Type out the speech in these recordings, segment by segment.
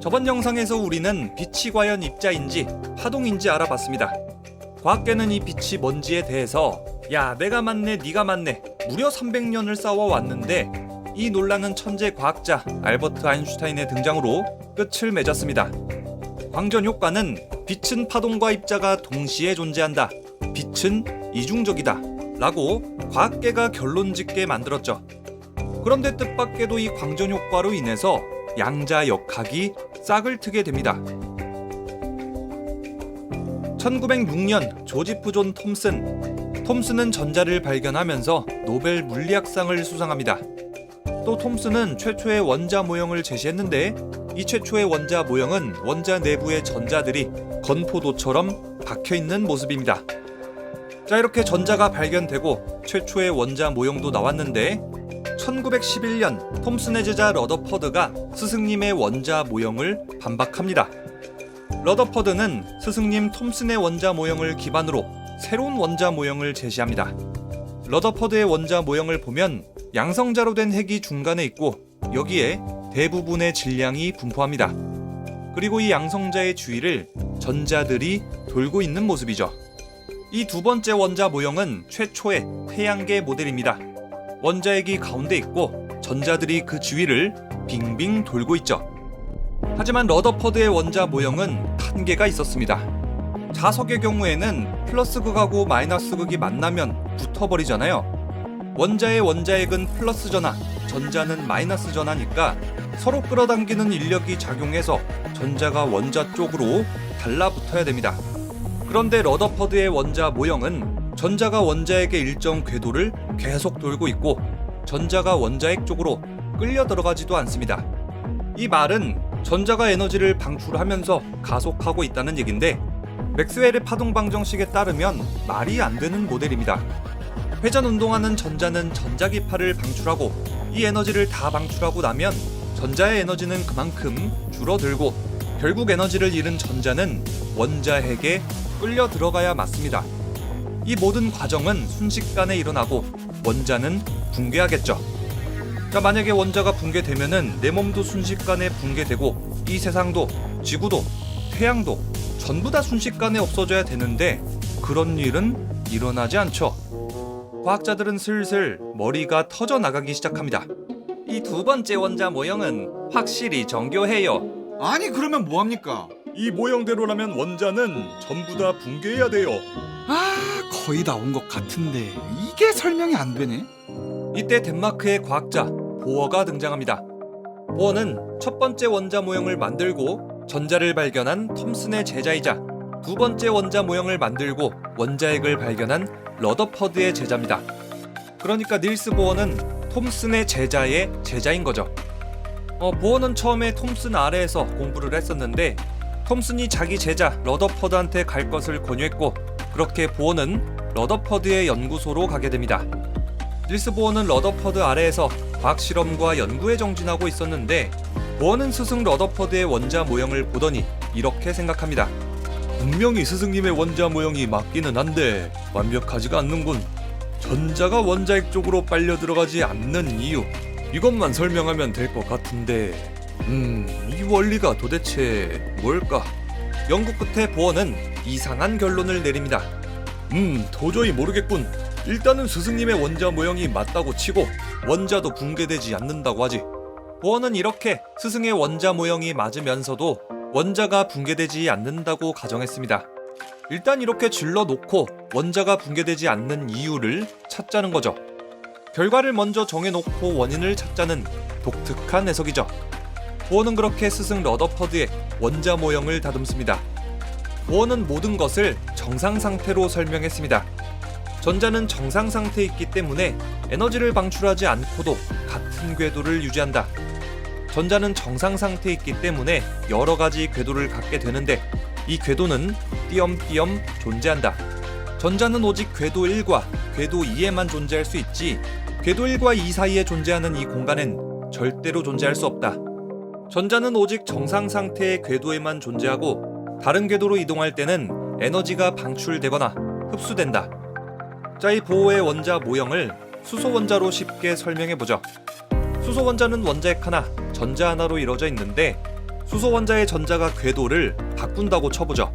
저번 영상에서 우리는 빛이 과연 입자인지 파동인지 알아봤습니다. 과학계는 이 빛이 뭔지에 대해서 야 내가 맞네 네가 맞네 무려 300년을 싸워왔는데 이 논란은 천재 과학자 알버트 아인슈타인의 등장으로 끝을 맺었습니다. 광전 효과는 빛은 파동과 입자가 동시에 존재한다. 빛은 이중적이다. 라고 과학계가 결론짓게 만들었죠. 그런데 뜻밖에도 이 광전 효과로 인해서 양자 역학이 싹을 트게 됩니다. 1906년 조지프 존 톰슨은 전자를 발견하면서 노벨 물리학상을 수상합니다. 또 톰슨은 최초의 원자 모형을 제시했는데 이 최초의 원자 모형은 원자 내부의 전자들이 건포도처럼 박혀있는 모습입니다. 자, 이렇게 전자가 발견되고 최초의 원자 모형도 나왔는데 1911년 톰슨의 제자 러더퍼드가 스승님의 원자 모형을 반박합니다. 러더퍼드는 스승님 톰슨의 원자 모형을 기반으로 새로운 원자 모형을 제시합니다. 러더퍼드의 원자 모형을 보면 양성자로 된 핵이 중간에 있고 여기에 대부분의 질량이 분포합니다. 그리고 이 양성자의 주위를 전자들이 돌고 있는 모습이죠. 이 두 번째 원자 모형은 최초의 태양계 모델입니다. 원자핵이 가운데 있고 전자들이 그 주위를 빙빙 돌고 있죠. 하지만 러더퍼드의 원자 모형은 한계가 있었습니다. 자석의 경우에는 플러스 극하고 마이너스 극이 만나면 붙어버리잖아요. 원자의 원자핵은 플러스 전하, 전자는 마이너스 전하니까 서로 끌어당기는 인력이 작용해서 전자가 원자 쪽으로 달라붙어야 됩니다. 그런데 러더퍼드의 원자 모형은 전자가 원자핵의 일정 궤도를 계속 돌고 있고 전자가 원자핵 쪽으로 끌려 들어가지도 않습니다. 이 말은 전자가 에너지를 방출하면서 가속하고 있다는 얘긴데 맥스웰의 파동방정식에 따르면 말이 안 되는 모델입니다. 회전 운동하는 전자는 전자기파를 방출하고 이 에너지를 다 방출하고 나면 전자의 에너지는 그만큼 줄어들고 결국 에너지를 잃은 전자는 원자핵에 끌려 들어가야 맞습니다. 이 모든 과정은 순식간에 일어나고 원자는 붕괴하겠죠. 자, 만약에 원자가 붕괴되면은 내 몸도 순식간에 붕괴되고 이 세상도 지구도 태양도 전부 다 순식간에 없어져야 되는데 그런 일은 일어나지 않죠. 과학자들은 슬슬 머리가 터져 나가기 시작합니다. 이 두 번째 원자 모형은 확실히 정교해요. 아니 그러면 뭐합니까? 이 모형대로라면 원자는 전부 다 붕괴해야 돼요. 아 거의 다 온 것 같은데 이게 설명이 안 되네. 이때 덴마크의 과학자 보어가 등장합니다. 보어는 첫 번째 원자 모형을 만들고 전자를 발견한 톰슨의 제자이자 두 번째 원자 모형을 만들고 원자핵을 발견한 러더퍼드의 제자입니다. 그러니까 닐스 보어는 톰슨의 제자의 제자인 거죠. 보어는 처음에 톰슨 아래에서 공부를 했었는데 톰슨이 자기 제자 러더퍼드한테 갈 것을 권유했고 그렇게 보어는 러더퍼드의 연구소로 가게 됩니다. 닐스 보어는 러더퍼드 아래에서 과학실험과 연구에 정진하고 있었는데 보어는 스승 러더퍼드의 원자 모형을 보더니 이렇게 생각합니다. 분명히 스승님의 원자 모형이 맞기는 한데 완벽하지가 않는군. 전자가 원자핵 쪽으로 빨려 들어가지 않는 이유 이것만 설명하면 될 것 같은데 이 원리가 도대체 뭘까? 연구 끝에 보어는 이상한 결론을 내립니다. 도저히 모르겠군. 일단은 스승님의 원자 모형이 맞다고 치고 원자도 붕괴되지 않는다고 하지. 보어는 이렇게 스승의 원자 모형이 맞으면서도 원자가 붕괴되지 않는다고 가정했습니다. 일단 이렇게 질러놓고 원자가 붕괴되지 않는 이유를 찾자는 거죠. 결과를 먼저 정해놓고 원인을 찾자는 독특한 해석이죠. 보어는 그렇게 스승 러더퍼드의 원자 모형을 다듬습니다. 보어는 모든 것을 정상 상태로 설명했습니다. 전자는 정상 상태에 있기 때문에 에너지를 방출하지 않고도 같은 궤도를 유지한다. 전자는 정상 상태에 있기 때문에 여러 가지 궤도를 갖게 되는데 이 궤도는 띄엄띄엄 존재한다. 전자는 오직 궤도 1과 궤도 2에만 존재할 수 있지 궤도 1과 2 사이에 존재하는 이 공간엔 절대로 존재할 수 없다. 전자는 오직 정상 상태의 궤도에만 존재하고 다른 궤도로 이동할 때는 에너지가 방출되거나 흡수된다. 자, 이 보어의 원자 모형을 수소 원자로 쉽게 설명해보죠. 수소 원자는 원자핵 하나, 전자 하나로 이루어져 있는데 수소 원자의 전자가 궤도를 바꾼다고 쳐보죠.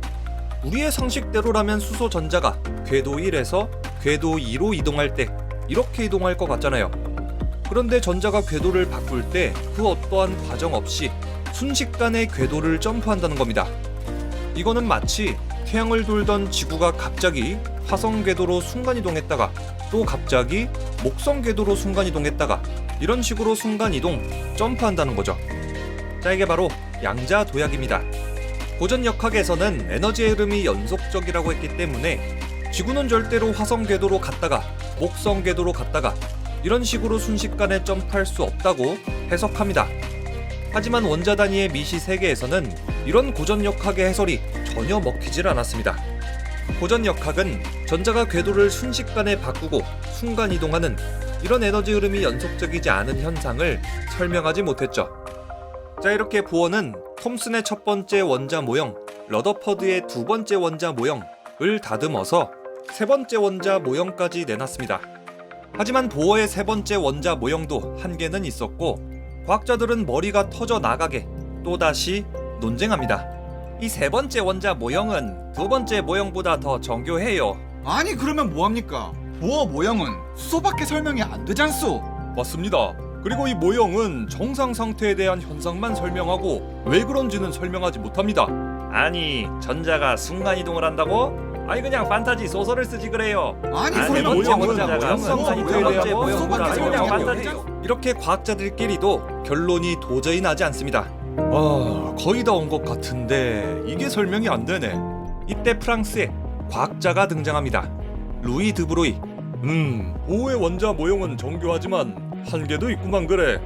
우리의 상식대로라면 수소 전자가 궤도 1에서 궤도 2로 이동할 때 이렇게 이동할 것 같잖아요. 그런데 전자가 궤도를 바꿀 때 그 어떠한 과정 없이 순식간에 궤도를 점프한다는 겁니다. 이거는 마치 태양을 돌던 지구가 갑자기 화성 궤도로 순간이동했다가 또 갑자기 목성 궤도로 순간이동했다가 이런 식으로 순간이동, 점프한다는 거죠. 자, 이게 바로 양자도약입니다. 고전 역학에서는 에너지의 흐름이 연속적이라고 했기 때문에 지구는 절대로 화성 궤도로 갔다가 목성 궤도로 갔다가 이런 식으로 순식간에 점프할 수 없다고 해석합니다. 하지만 원자 단위의 미시 세계에서는 이런 고전 역학의 해설이 전혀 먹히질 않았습니다. 고전 역학은 전자가 궤도를 순식간에 바꾸고 순간 이동하는 이런 에너지 흐름이 연속적이지 않은 현상을 설명하지 못했죠. 자, 이렇게 보어는 톰슨의 첫 번째 원자 모형, 러더퍼드의 두 번째 원자 모형을 다듬어서 세 번째 원자 모형까지 내놨습니다. 하지만 보어의 세 번째 원자 모형도 한계는 있었고 과학자들은 머리가 터져 나가게 또다시 논쟁합니다. 이 세 번째 원자 모형은 두 번째 모형보다 더 정교해요. 아니 그러면 뭐합니까? 보어 모형은 수소밖에 설명이 안 되잖소. 맞습니다. 그리고 이 모형은 정상 상태에 대한 현상만 설명하고 왜 그런지는 설명하지 못합니다. 아니, 전자가 순간이동을 한다고? 아니 그냥 판타지 소설을 쓰지 그래요. 아니 세 그러면 번째 모형은 원자가 정상 상태에 상태에 대한 대한 모형보다 수소밖에 그냥 설명이 안 판타지. 되죠. 이렇게 과학자들끼리도 결론이 도저히 나지 않습니다. 거의 다 온 것 같은데 이게 설명이 안 되네. 이때 프랑스에 과학자가 등장합니다. 루이 드브로이. 보호의 원자 모형은 정교하지만 한계도 있구만 그래.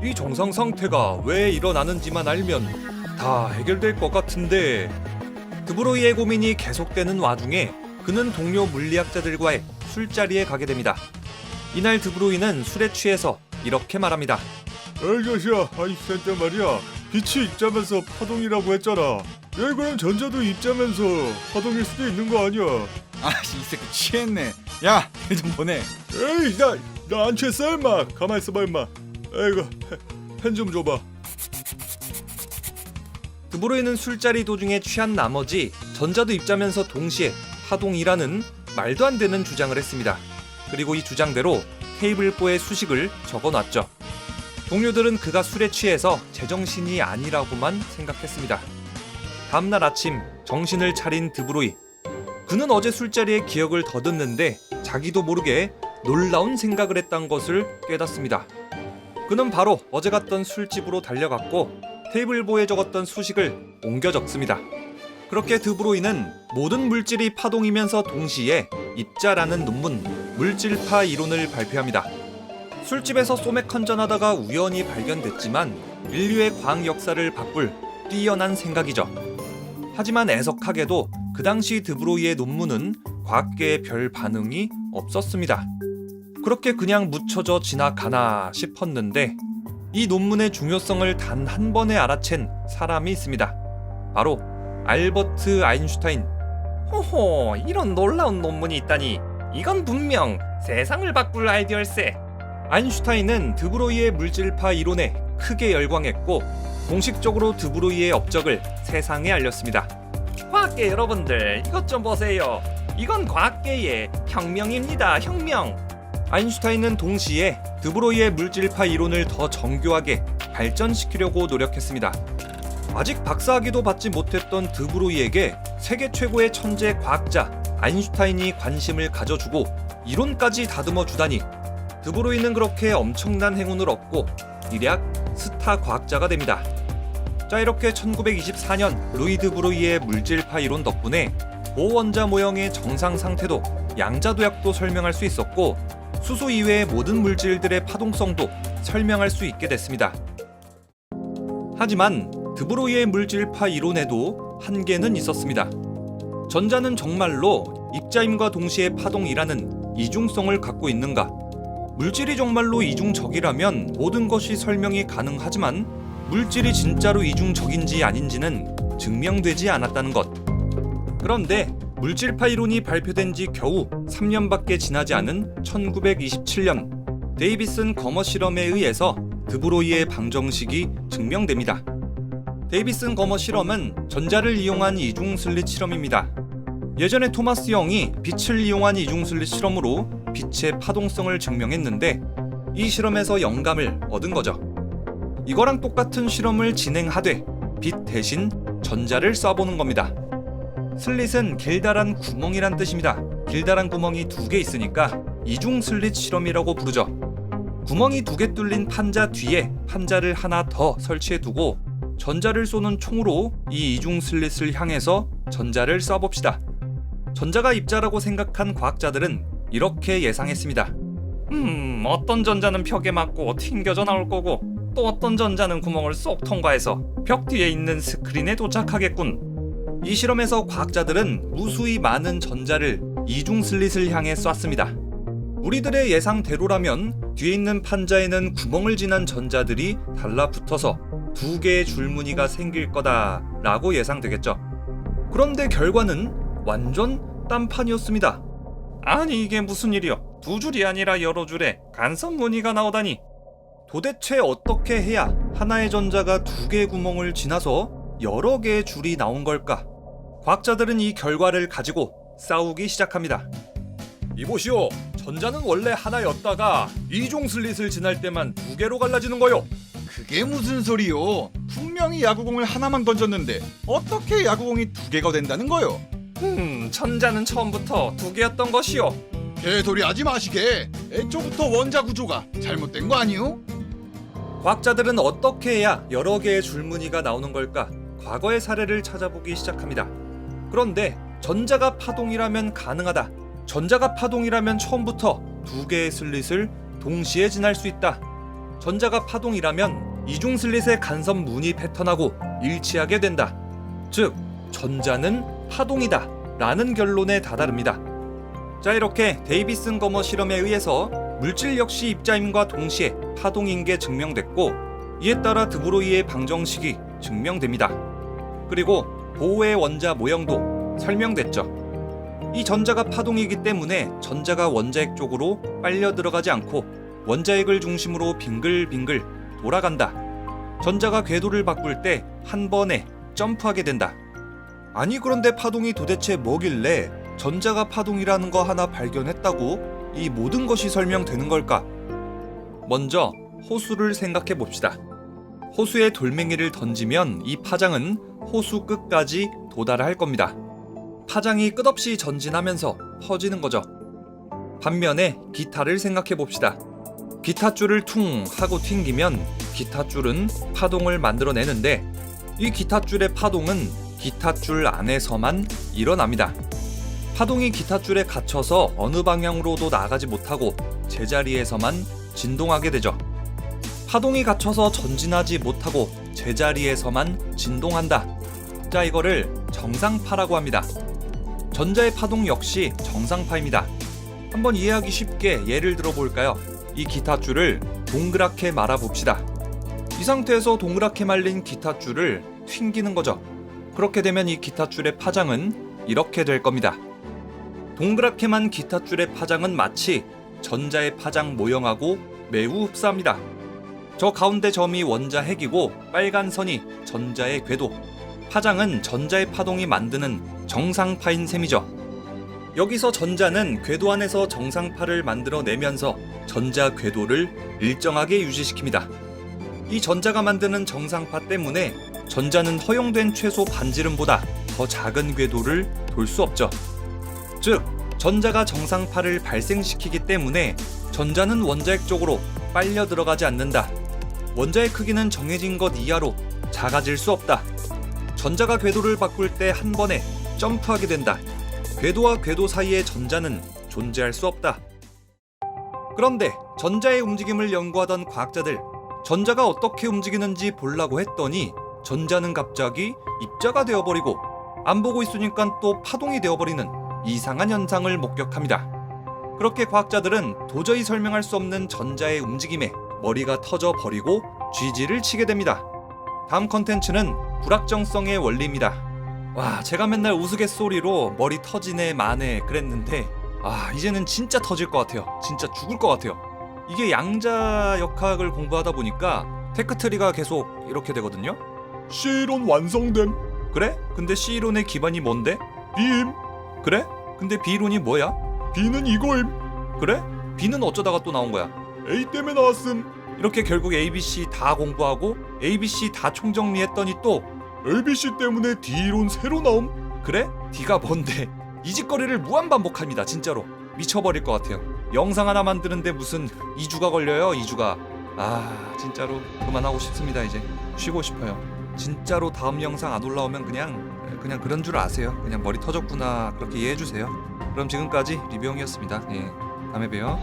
이 정상 상태가 왜 일어나는지만 알면 다 해결될 것 같은데. 드브로이의 고민이 계속되는 와중에 그는 동료 물리학자들과의 술자리에 가게 됩니다. 이날 드브로이는 술에 취해서 이렇게 말합니다. 아저씨야, 아인슈타인 때 말이야, 빛이 입자면서 파동이라고 했잖아. 야, 그럼 전자도 입자면서 파동일 수도 있는 거 아니야? 아씨 이 새끼 취했네. 야, 일 좀 보내. 에이, 나 안 취했어 임마. 가만 있어봐 임마. 아이고, 펜 좀 줘봐. 드브로이는 술자리 도중에 취한 나머지 전자도 입자면서 동시에 파동이라는 말도 안 되는 주장을 했습니다. 그리고 이 주장대로 테이블보에 수식을 적어놨죠. 동료들은 그가 술에 취해서 제정신이 아니라고만 생각했습니다. 다음날 아침 정신을 차린 드브로이. 그는 어제 술자리에 기억을 더듬는데 자기도 모르게 놀라운 생각을 했던 것을 깨닫습니다. 그는 바로 어제 갔던 술집으로 달려갔고 테이블보에 적었던 수식을 옮겨 적습니다. 그렇게 드브로이는 모든 물질이 파동이면서 동시에 입자라는 논문, 물질파 이론을 발표합니다. 술집에서 소맥 한잔하다가 우연히 발견됐지만 인류의 과학 역사를 바꿀 뛰어난 생각이죠. 하지만 애석하게도 그 당시 드브로이의 논문은 과학계에 별 반응이 없었습니다. 그렇게 그냥 묻혀져 지나가나 싶었는데 이 논문의 중요성을 단 한 번에 알아챈 사람이 있습니다. 바로 알버트 아인슈타인. 호호, 이런 놀라운 논문이 있다니. 이건 분명 세상을 바꿀 아이디어일세. 아인슈타인은 드브로이의 물질파 이론에 크게 열광했고 공식적으로 드브로이의 업적을 세상에 알렸습니다. 과학계 여러분들, 이것 좀 보세요. 이건 과학계의 혁명입니다. 혁명. 아인슈타인은 동시에 드브로이의 물질파 이론을 더 정교하게 발전시키려고 노력했습니다. 아직 박사학위도 받지 못했던 드브로이에게 세계 최고의 천재 과학자 아인슈타인이 관심을 가져주고 이론까지 다듬어 주다니 드브로이는 그렇게 엄청난 행운을 얻고 일약 스타 과학자가 됩니다. 자, 이렇게 1924년 루이 드브로이의 물질파 이론 덕분에 고원자 모형의 정상 상태도 양자도약도 설명할 수 있었고 수소 이외의 모든 물질들의 파동성도 설명할 수 있게 됐습니다. 하지만 드브로이의 물질파 이론에도 한계는 있었습니다. 전자는 정말로 입자임과 동시에 파동이라는 이중성을 갖고 있는가? 물질이 정말로 이중적이라면 모든 것이 설명이 가능하지만 물질이 진짜로 이중적인지 아닌지는 증명되지 않았다는 것. 그런데 물질파 이론이 발표된 지 겨우 3년밖에 지나지 않은 1927년 데이비슨 거머 실험에 의해서 드브로이의 방정식이 증명됩니다. 데이비슨 거머 실험은 전자를 이용한 이중 슬릿 실험입니다. 예전에 토마스 영이 빛을 이용한 이중 슬릿 실험으로 빛의 파동성을 증명했는데 이 실험에서 영감을 얻은 거죠. 이거랑 똑같은 실험을 진행하되 빛 대신 전자를 쏴보는 겁니다. 슬릿은 길다란 구멍이란 뜻입니다. 길다란 구멍이 2개 있으니까 이중 슬릿 실험이라고 부르죠. 구멍이 2개 뚫린 판자 뒤에 판자를 하나 더 설치해두고 전자를 쏘는 총으로 이 이중 슬릿을 향해서 전자를 쏴봅시다. 전자가 입자라고 생각한 과학자들은 이렇게 예상했습니다. 어떤 전자는 벽에 맞고 튕겨져 나올 거고 또 어떤 전자는 구멍을 쏙 통과해서 벽 뒤에 있는 스크린에 도착하겠군. 이 실험에서 과학자들은 무수히 많은 전자를 이중 슬릿을 향해 쐈습니다. 우리들의 예상대로라면 뒤에 있는 판자에는 구멍을 지난 전자들이 달라붙어서 2개의 줄무늬가 생길 거다라고 예상되겠죠. 그런데 결과는 완전 딴판이었습니다. 아니 이게 무슨 일이요? 2줄이 아니라 여러 줄에 간섭 무늬가 나오다니. 도대체 어떻게 해야 하나의 전자가 2개의 구멍을 지나서 여러 개의 줄이 나온 걸까? 과학자들은 이 결과를 가지고 싸우기 시작합니다. 이보시오, 전자는 원래 하나였다가 이중 슬릿을 지날 때만 2개로 갈라지는 거요. 그게 무슨 소리요? 분명히 야구공을 하나만 던졌는데 어떻게 야구공이 2개가 된다는 거요? 전자는 처음부터 2개였던 것이요. 개소리 하지 마시게. 애초부터 원자 구조가 잘못된 거 아니요? 과학자들은 어떻게 해야 여러 개의 줄무늬가 나오는 걸까? 과거의 사례를 찾아보기 시작합니다. 그런데 전자가 파동이라면 가능하다. 전자가 파동이라면 처음부터 2개의 슬릿을 동시에 지날 수 있다. 전자가 파동이라면 이중 슬릿의 간섭 무늬 패턴하고 일치하게 된다. 즉, 전자는 파동이다 라는 결론에 다다릅니다. 자, 이렇게 데이비슨 거머 실험에 의해서 물질 역시 입자임과 동시에 파동인 게 증명됐고, 이에 따라 드브로이의 방정식이 증명됩니다. 그리고 보호의 원자 모형도 설명됐죠. 이 전자가 파동이기 때문에 전자가 원자핵 쪽으로 빨려 들어가지 않고 원자핵을 중심으로 빙글빙글 돌아간다. 전자가 궤도를 바꿀 때 한 번에 점프하게 된다. 아니 그런데 파동이 도대체 뭐길래 전자가 파동이라는 거 하나 발견했다고 이 모든 것이 설명되는 걸까? 먼저 호수를 생각해 봅시다. 호수에 돌멩이를 던지면 이 파장은 호수 끝까지 도달할 겁니다. 파장이 끝없이 전진하면서 퍼지는 거죠. 반면에 기타를 생각해 봅시다. 기타줄을 퉁 하고 튕기면 기타줄은 파동을 만들어내는데 이 기타줄의 파동은 기타줄 안에서만 일어납니다. 파동이 기타줄에 갇혀서 어느 방향으로도 나가지 못하고 제자리에서만 진동하게 되죠. 파동이 갇혀서 전진하지 못하고 제자리에서만 진동한다. 자, 이거를 정상파라고 합니다. 전자의 파동 역시 정상파입니다. 한번 이해하기 쉽게 예를 들어 볼까요? 이 기타줄을 동그랗게 말아봅시다. 이 상태에서 동그랗게 말린 기타줄을 튕기는 거죠. 그렇게 되면 이 기타줄의 파장은 이렇게 될 겁니다. 동그랗게만 기타줄의 파장은 마치 전자의 파장 모형하고 매우 흡사합니다. 저 가운데 점이 원자핵이고 빨간 선이 전자의 궤도, 파장은 전자의 파동이 만드는 정상파인 셈이죠. 여기서 전자는 궤도 안에서 정상파를 만들어내면서 전자 궤도를 일정하게 유지시킵니다. 이 전자가 만드는 정상파 때문에 전자는 허용된 최소 반지름보다 더 작은 궤도를 돌 수 없죠. 즉, 전자가 정상파를 발생시키기 때문에 전자는 원자핵 쪽으로 빨려 들어가지 않는다. 원자의 크기는 정해진 것 이하로 작아질 수 없다. 전자가 궤도를 바꿀 때 한 번에 점프하게 된다. 궤도와 궤도 사이의 전자는 존재할 수 없다. 그런데 전자의 움직임을 연구하던 과학자들, 전자가 어떻게 움직이는지 보려고 했더니 전자는 갑자기 입자가 되어버리고 안 보고 있으니까 또 파동이 되어버리는 이상한 현상을 목격합니다. 그렇게 과학자들은 도저히 설명할 수 없는 전자의 움직임에 머리가 터져버리고 쥐지를 치게 됩니다. 다음 컨텐츠는 불확정성의 원리입니다. 와, 제가 맨날 우스갯소리로 머리 터지네 마네 그랬는데 이제는 진짜 터질 것 같아요. 진짜 죽을 것 같아요. 이게 양자 역학을 공부하다 보니까 테크트리가 계속 이렇게 되거든요. C이론 완성됨. 그래? 근데 C이론의 기반이 뭔데? B임. 그래? 근데 B이론이 뭐야? B는 이거임. 그래? B는 어쩌다가 또 나온 거야? A 때문에 나왔음. 이렇게 결국 ABC 다 공부하고 ABC 다 총정리했더니 또 ABC 때문에 D이론 새로 나옴. 그래? D가 뭔데? 이 짓거리를 무한반복합니다. 진짜로 미쳐버릴 것 같아요. 영상 하나 만드는데 무슨 2주가 걸려요. 2주가. 아 진짜로 그만하고 싶습니다. 이제 쉬고 싶어요. 진짜로 다음 영상 안 올라오면 그냥 그런 줄 아세요. 그냥 머리 터졌구나 그렇게 이해해주세요. 그럼 지금까지 리뷰형이었습니다. 예, 다음에 봬요.